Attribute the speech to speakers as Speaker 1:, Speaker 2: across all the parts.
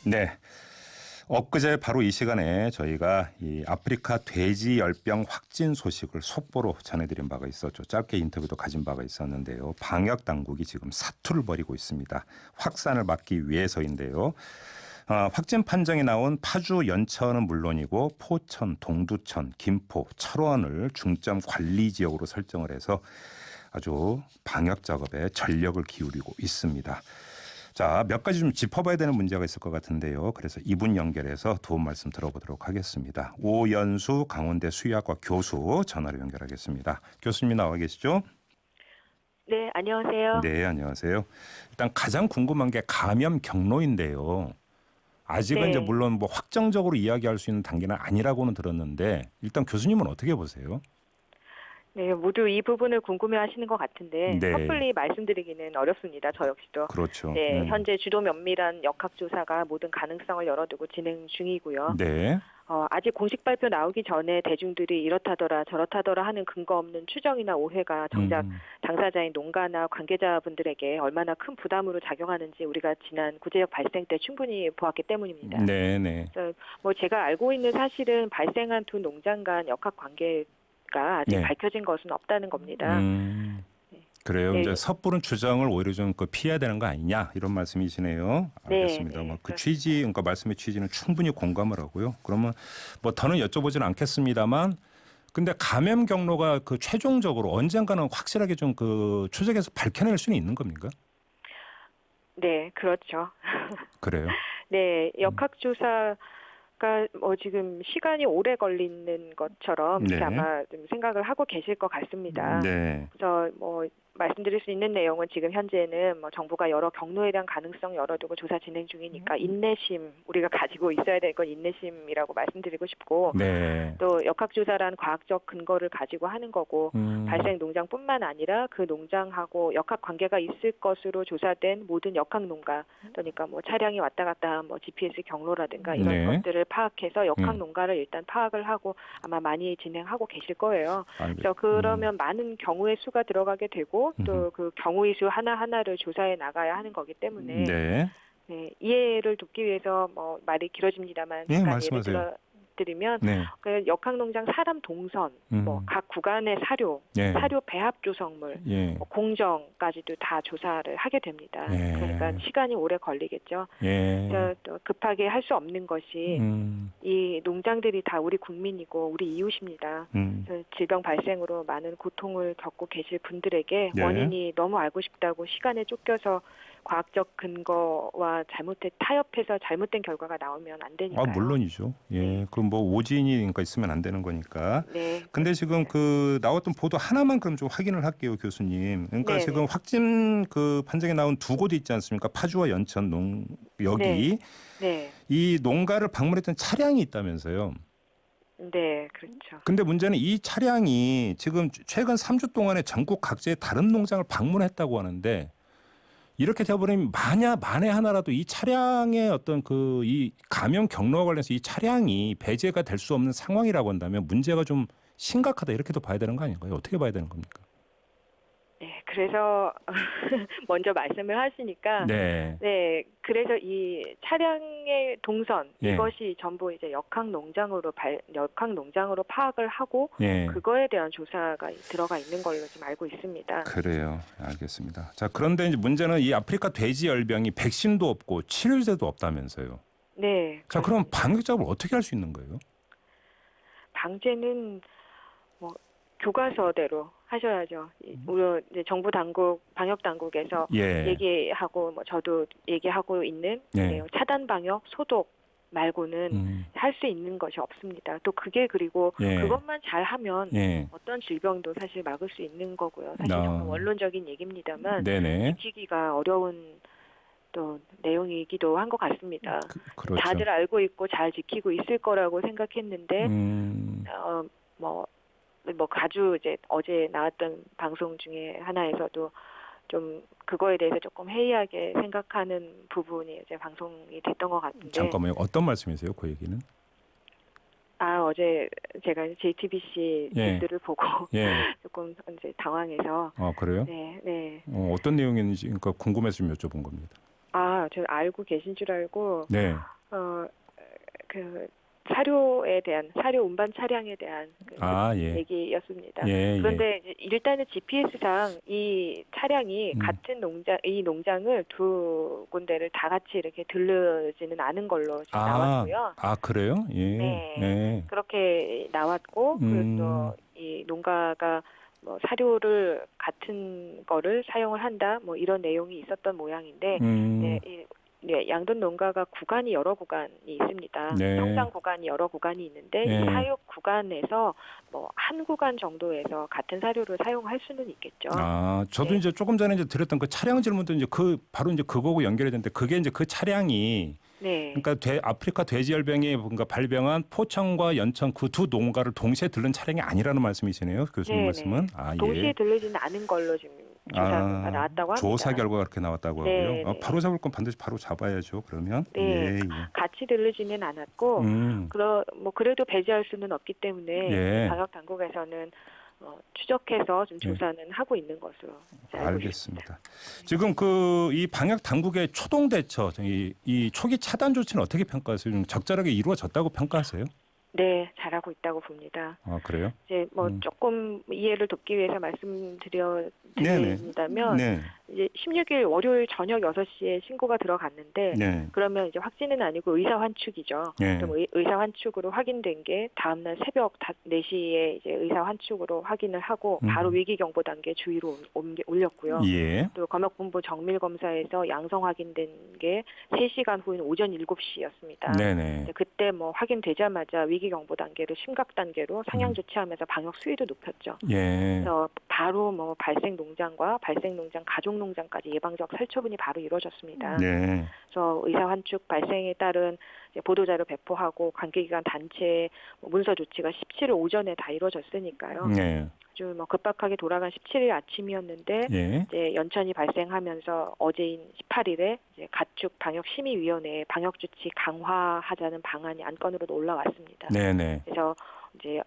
Speaker 1: 네. 엊그제 바로 이 시간에 저희가 이 아프리카 돼지열병 확진 소식을 속보로 전해드린 바가 있었죠. 짧게 인터뷰도 가진 바가 있었는데요. 방역 당국이 지금 사투를 벌이고 있습니다. 확산을 막기 위해서인데요. 확진 판정이 나온 파주, 연천은 물론이고 포천, 동두천, 김포, 철원을 중점 관리 지역으로 설정을 해서 아주 방역 작업에 전력을 기울이고 있습니다. 자, 몇 가지 좀 짚어봐야 되는 문제가 있을 것 같은데요. 그래서 이분 연결해서 도움 말씀 들어보도록 하겠습니다. 오연수 강원대 수의학과 교수 전화로 연결하겠습니다. 교수님 나와 계시죠?
Speaker 2: 네, 안녕하세요.
Speaker 1: 네, 안녕하세요. 일단 가장 궁금한 게 감염 경로인데요. 아직은 이제
Speaker 2: 네.
Speaker 1: 물론 뭐 확정적으로 이야기할 수 있는 단계는 아니라고는 들었는데 일단 교수님은 어떻게 보세요?
Speaker 2: 네, 모두 이 부분을 궁금해하시는 것 같은데
Speaker 1: 네,
Speaker 2: 섣불리 말씀드리기는 어렵습니다. 저 역시도.
Speaker 1: 그렇죠.
Speaker 2: 네, 현재 주도 면밀한 역학조사가 모든 가능성을 열어두고 진행 중이고요.
Speaker 1: 네,
Speaker 2: 아직 공식 발표 나오기 전에 대중들이 이렇다더라 저렇다더라 하는 근거 없는 추정이나 오해가 정작 당사자인 농가나 관계자분들에게 얼마나 큰 부담으로 작용하는지 우리가 지난 구제역 발생 때 충분히 보았기 때문입니다.
Speaker 1: 네, 네.
Speaker 2: 그래서 뭐 제가 알고 있는 사실은 발생한 두 농장 간 역학 관계가 아직
Speaker 1: 네.
Speaker 2: 밝혀진 것은 없다는 겁니다.
Speaker 1: 그래요.
Speaker 2: 네,
Speaker 1: 이제 섣부른 추정을 오히려 좀 피해야 되는 거 아니냐 이런 말씀이시네요.
Speaker 2: 네,
Speaker 1: 알겠습니다.
Speaker 2: 네,
Speaker 1: 뭐 그
Speaker 2: 그렇습니다.
Speaker 1: 취지, 그러니까 말씀의 취지는 충분히 공감을 하고요. 그러면 뭐 더는 여쭤보지는 않겠습니다만, 근데 감염 경로가 그 최종적으로 언젠가는 확실하게 좀 그 추적해서 밝혀낼 수는 있는 겁니까?
Speaker 2: 네, 그렇죠.
Speaker 1: 그래요.
Speaker 2: 네, 역학조사가 뭐 지금 시간이 오래 걸리는 것처럼 이렇게
Speaker 1: 네,
Speaker 2: 아마 좀 생각을 하고 계실 것 같습니다.
Speaker 1: 네,
Speaker 2: 그래서 뭐 말씀드릴 수 있는 내용은 지금 현재는 뭐 정부가 여러 경로에 대한 가능성 열어두고 조사 진행 중이니까 인내심, 우리가 가지고 있어야 될 건 인내심이라고 말씀드리고 싶고,
Speaker 1: 네.
Speaker 2: 또 역학조사란 과학적 근거를 가지고 하는 거고, 발생 농장뿐만 아니라 그 농장하고 역학 관계가 있을 것으로 조사된 모든 역학 농가, 그러니까 뭐 차량이 왔다 갔다 한 뭐 GPS 경로라든가 이런
Speaker 1: 네.
Speaker 2: 것들을 파악해서 역학
Speaker 1: 음.
Speaker 2: 농가를 일단 파악을 하고 아마 많이 진행하고 계실 거예요.
Speaker 1: 알겠.
Speaker 2: 그래서 그러면 많은 경우의 수가 들어가게 되고 또 그 경우의 수 하나하나를 조사해 나가야 하는 거기 때문에
Speaker 1: 네.
Speaker 2: 네, 이해를 돕기 위해서 뭐 말이 길어집니다만
Speaker 1: 네,
Speaker 2: 잠깐 예를
Speaker 1: 말씀하세요.
Speaker 2: 들어 드리면
Speaker 1: 네.
Speaker 2: 그 역학농장 사람 동선, 뭐 각 구간의 사료,
Speaker 1: 예.
Speaker 2: 사료 배합 조성물,
Speaker 1: 예.
Speaker 2: 뭐 공정까지도 다 조사를 하게 됩니다.
Speaker 1: 예.
Speaker 2: 그러니까 시간이 오래 걸리겠죠.
Speaker 1: 예.
Speaker 2: 그래서 또 급하게 할 수 없는 것이 이 농장들이 다 우리 국민이고 우리 이웃입니다. 그래서 질병 발생으로 많은 고통을 겪고 계실 분들에게
Speaker 1: 네.
Speaker 2: 원인이 너무 알고 싶다고 시간에 쫓겨서 과학적 근거와 타협해서 잘못된 결과가 나오면 안 되니까요.
Speaker 1: 물론이죠. 예.
Speaker 2: 네.
Speaker 1: 그럼 뭐 오진이 그러니까 있으면 안 되는 거니까.
Speaker 2: 네.
Speaker 1: 근데 지금 그 나왔던 보도 하나만 그럼 좀 확인을 할게요, 교수님. 그러니까
Speaker 2: 네네.
Speaker 1: 지금 확진 그 판정에 나온 두 곳이 있지 않습니까? 파주와 연천 여기
Speaker 2: 네.
Speaker 1: 이 농가를 방문했던 차량이 있다면서요.
Speaker 2: 네, 그렇죠.
Speaker 1: 근데 문제는 이 차량이 지금 최근 3주 동안에 전국 각지의 다른 농장을 방문했다고 하는데 이렇게 되어버리면 만에 하나라도 이 차량의 어떤 그 이 감염 경로와 관련해서 이 차량이 배제가 될 수 없는 상황이라고 한다면 문제가 좀 심각하다 이렇게도 봐야 되는 거 아닌가요? 어떻게 봐야 되는 겁니까?
Speaker 2: 네, 그래서 먼저 말씀을 하시니까
Speaker 1: 네.
Speaker 2: 네, 그래서 이 차량의 동선
Speaker 1: 예.
Speaker 2: 이것이 전부 이제 역학 농장으로 파악을 하고
Speaker 1: 예.
Speaker 2: 그거에 대한 조사가 들어가 있는 걸로 지금 알고 있습니다.
Speaker 1: 그래요. 알겠습니다. 자, 그런데 이제 문제는 이 아프리카 돼지열병이 백신도 없고 치료제도 없다면서요.
Speaker 2: 네.
Speaker 1: 자, 그럼 방역 작업을 어떻게 할 수 있는 거예요?
Speaker 2: 방제는 뭐 교과서대로 하셔야죠. 우리 이제 정부 당국, 방역 당국에서
Speaker 1: 예.
Speaker 2: 얘기하고 뭐 저도 얘기하고 있는
Speaker 1: 예.
Speaker 2: 차단 방역, 소독 말고는 할 수 있는 것이 없습니다. 또 그게 그리고
Speaker 1: 예.
Speaker 2: 그것만 잘하면
Speaker 1: 예.
Speaker 2: 어떤 질병도 사실 막을 수 있는 거고요. 사실 정말 원론적인 얘기입니다만
Speaker 1: 네네.
Speaker 2: 지키기가 어려운 또 내용이기도 한 것 같습니다.
Speaker 1: 그렇죠.
Speaker 2: 다들 알고 있고 잘 지키고 있을 거라고 생각했는데 뭐 아주 이제 어제 나왔던 방송 중에 하나에서도 좀 그거에 대해서 조금 해이하게 생각하는 부분이 이제 방송이 됐던 것 같은데.
Speaker 1: 잠깐만요. 어떤 말씀이세요? 그 얘기는?
Speaker 2: 어제 제가 JTBC
Speaker 1: 예.
Speaker 2: 뉴스를 보고
Speaker 1: 예.
Speaker 2: 조금 이제 당황해서.
Speaker 1: 그래요?
Speaker 2: 네, 네.
Speaker 1: 어떤 내용인지 그러니까 궁금해서 좀 여쭤본 겁니다.
Speaker 2: 저 알고 계신 줄 알고
Speaker 1: 네.
Speaker 2: 그 사료에 대한 사료 운반 차량에 대한
Speaker 1: 예.
Speaker 2: 얘기였습니다.
Speaker 1: 예,
Speaker 2: 그런데 이제 일단은 GPS상 이 차량이 같은 이 농장을 두 군데를 다 같이 이렇게 들르지는 않은 걸로 지금 나왔고요.
Speaker 1: 그래요? 예.
Speaker 2: 네,
Speaker 1: 예.
Speaker 2: 그렇게 나왔고 그리고 또 이 농가가 뭐 사료를 같은 거를 사용을 한다, 뭐 이런 내용이 있었던 모양인데, 양돈 농가가 구간이 여러 구간이 있습니다.
Speaker 1: 네.
Speaker 2: 성장 구간이 여러 구간이 있는데
Speaker 1: 네.
Speaker 2: 이 사육 구간에서 뭐 한 구간 정도에서 같은 사료를 사용할 수는 있겠죠.
Speaker 1: 저도 이제 조금 전에 이제 드렸던 그 차량 질문도 이제 바로 이제 그거하고 연결이 되는데 그게 이제 그 차량이 그러니까 아프리카 돼지열병이 뭔가 발병한 포천과 연천 그 두 농가를 동시에 들른 차량이 아니라는 말씀이시네요, 교수님 말씀은.
Speaker 2: 동시에 들리지는 않은 걸로 지금 조사가 나왔다고 합니다.
Speaker 1: 조사 결과가 그렇게 나왔다고 하고요. 바로 잡을 건 반드시 바로 잡아야죠. 그러면.
Speaker 2: 예. 같이 들르지는 않았고, 그래도 배제할 수는 없기 때문에 방역 당국에서는 추적해서 좀 조사는 하고 있는 것으로
Speaker 1: 알겠습니다. 지금 이 방역 당국의 초동 대처, 이 초기 차단 조치는 어떻게 평가하세요? 좀 적절하게 이루어졌다고 평가하세요?
Speaker 2: 네, 잘하고 있다고 봅니다.
Speaker 1: 그래요?
Speaker 2: 이제 조금 이해를 돕기 위해서 말씀드린다면 이제 16일 월요일 저녁 6시에 신고가 들어갔는데 그러면 이제 확진은 아니고 의사 환축이죠. 그럼 의사 환축으로 확인된 게 다음 날 새벽 4시에 이제 의사 환축으로 확인을 하고 바로 위기 경보 단계 주의로 올렸고요. 또 검역본부 정밀 검사에서 양성 확인된 게 3시간 후인 오전 7시였습니다. 그때 뭐 확인되자마자 위기 경보 단계로 심각 단계로 상향 조치하면서 방역 수위도 높였죠. 그래서 바로 뭐 발생 농장과 발생 농장 가족 농장까지 예방적 살처분이 바로 이루어졌습니다. 그래서 의사 환축 발생에 따른 보도자료 배포하고 관계기관 단체 문서 조치가 17일 오전에 다 이루어졌으니까요. 아주 뭐 급박하게 돌아간 17일 아침이었는데 이제 연천이 발생하면서 어제인 18일에 이제 가축 방역 심의위원회에 방역 조치 강화하자는 방안이 안건으로 올라왔습니다. 그래서 이제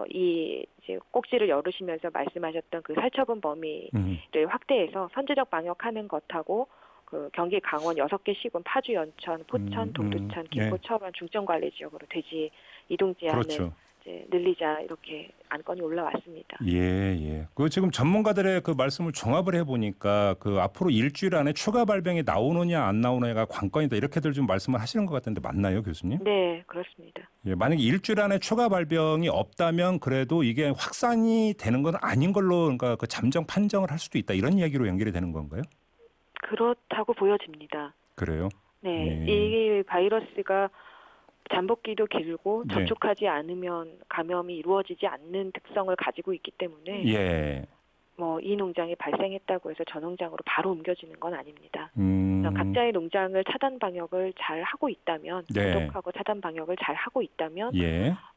Speaker 2: 이제 꼭지를 열으시면서 말씀하셨던 그 살처분 범위를 확대해서 선제적 방역하는 것하고 그 경기 강원 6개 시군 파주, 연천, 포천, 동두천, 김포, 철원 중점 관리 지역으로 돼지 이동 제한을 이제 늘리자 이렇게 안건이 올라왔습니다.
Speaker 1: 그 지금 전문가들의 그 말씀을 종합을 해보니까 그 앞으로 일주일 안에 추가 발병이 나오느냐 안 나오느냐가 관건이다 이렇게들 좀 말씀을 하시는 것 같은데 맞나요, 교수님?
Speaker 2: 네, 그렇습니다.
Speaker 1: 만약에 일주일 안에 추가 발병이 없다면 그래도 이게 확산이 되는 건 아닌 걸로 그러니까 그 잠정 판정을 할 수도 있다 이런 이야기로 연결이 되는 건가요?
Speaker 2: 그렇다고 보여집니다.
Speaker 1: 그래요?
Speaker 2: 이 바이러스가 잠복기도 길고 접촉하지 않으면 감염이 이루어지지 않는 특성을 가지고 있기 때문에 뭐 이 농장이 발생했다고 해서 저 농장으로 바로 옮겨지는 건 아닙니다. 각자의 농장을 차단 방역을 잘 하고 있다면 소독하고 차단 방역을 잘 하고 있다면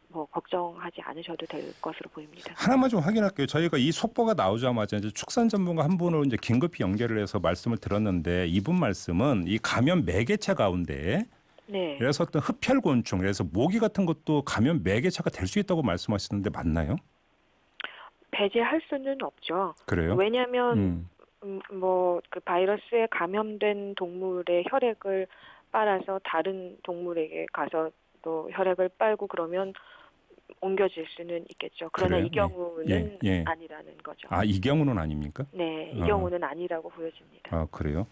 Speaker 2: 뭐 걱정하지 않으셔도 될 것으로 보입니다.
Speaker 1: 하나만 좀 확인할게요. 저희가 이 속보가 나오자마자 이제 축산 전문가 한 분을 이제 긴급히 연결을 해서 말씀을 들었는데 이분 말씀은 이 감염 매개체 가운데 그래서 어떤 흡혈곤충, 그래서 모기 같은 것도 감염 매개체가 될 수 있다고 말씀하시는데 맞나요?
Speaker 2: 배제할 수는 없죠.
Speaker 1: 그래요?
Speaker 2: 왜냐하면 뭐 그 바이러스에 감염된 동물의 혈액을 빨아서 다른 동물에게 가서 또 혈액을 빨고 그러면 옮겨질 수는 있겠죠. 그러나 이 경우는 아니라는 거죠.
Speaker 1: 이 경우는 아닙니까?
Speaker 2: 네, 이 경우는 아니라고 보여집니다.
Speaker 1: 그래요?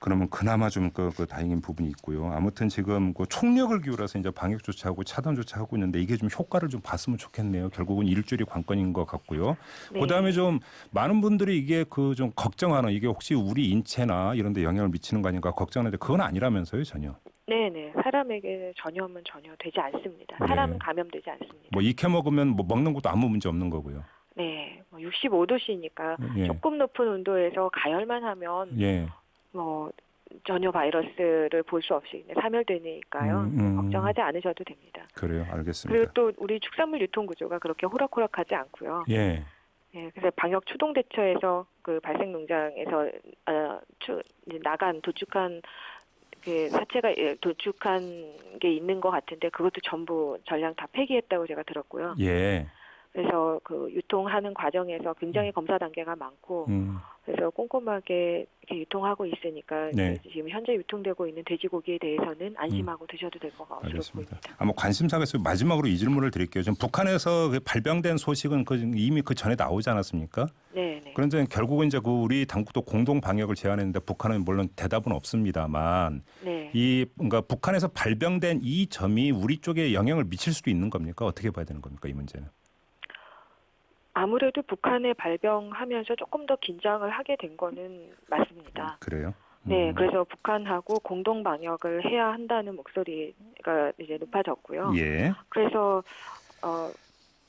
Speaker 1: 그러면 그나마 좀 그 다행인 부분이 있고요. 아무튼 지금 그 총력을 기울여서 이제 방역 조치하고 차단 조치하고 있는데 이게 좀 효과를 좀 봤으면 좋겠네요. 결국은 일주일이 관건인 것 같고요. 그다음에 좀 많은 분들이 이게 그 좀 걱정하는 이게 혹시 우리 인체나 이런 데 영향을 미치는 거 아닌가 걱정하는데 그건 아니라면서요, 전혀.
Speaker 2: 네네. 사람에게 전염은 전혀 되지 않습니다. 사람은 감염되지 않습니다.
Speaker 1: 뭐 익혀 먹으면 뭐 먹는 것도 아무 문제 없는 거고요.
Speaker 2: 네. 65도씨니까 조금 높은 온도에서 가열만 하면 뭐 전혀 바이러스를 볼 수 없이 사멸되니까요. 걱정하지 않으셔도 됩니다.
Speaker 1: 그래요, 알겠습니다.
Speaker 2: 그리고 또 우리 축산물 유통 구조가 그렇게 호락호락하지 않고요. 그래서 방역 추동 대처에서 그 발생 농장에서 나간 도축한 그 사체가 도축한 게 있는 것 같은데 그것도 전부 전량 다 폐기했다고 제가 들었고요. 그래서 그 유통하는 과정에서 굉장히 검사 단계가 많고 그래서 꼼꼼하게 이렇게 유통하고 있으니까
Speaker 1: 네.
Speaker 2: 지금 현재 유통되고 있는 돼지고기에 대해서는 안심하고 드셔도 될 것 같습니다.
Speaker 1: 알겠습니다. 뭐 관심사가 있어요. 마지막으로 이 질문을 드릴게요. 지금 북한에서 그 발병된 소식은 이미 그 전에 나오지 않았습니까?
Speaker 2: 네.
Speaker 1: 그런데 결국은 이제 그 우리 당국도 공동 방역을 제안했는데 북한은 물론 대답은 없습니다만
Speaker 2: 네.
Speaker 1: 그러니까 북한에서 발병된 이 점이 우리 쪽에 영향을 미칠 수도 있는 겁니까? 어떻게 봐야 되는 겁니까? 이 문제는?
Speaker 2: 아무래도 북한에 발병하면서 조금 더 긴장을 하게 된 거는 맞습니다.
Speaker 1: 그래요?
Speaker 2: 네, 그래서 북한하고 공동 방역을 해야 한다는 목소리가 이제 높아졌고요.
Speaker 1: 예.
Speaker 2: 그래서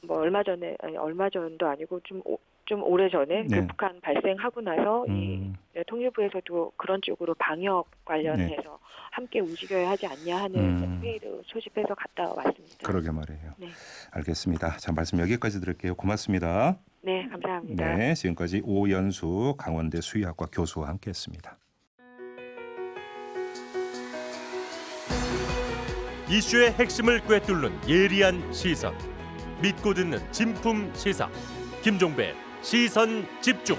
Speaker 2: 뭐 얼마 전도 아니고 좀 오래 전에
Speaker 1: 네.
Speaker 2: 그 북한 발생하고 나서 이 통일부에서도 그런 쪽으로 방역 관련해서 함께 움직여야 하지 않냐 하는 회의도 소집해서 갔다 왔습니다.
Speaker 1: 그러게 말이에요.
Speaker 2: 네.
Speaker 1: 알겠습니다. 자, 말씀 여기까지 드릴게요. 고맙습니다.
Speaker 2: 네, 감사합니다.
Speaker 1: 네, 지금까지 오연수 강원대 수의학과 교수와 함께했습니다.
Speaker 3: 이슈의 핵심을 꿰뚫는 예리한 시선, 믿고 듣는 진품 시사 김종배 시선 집중.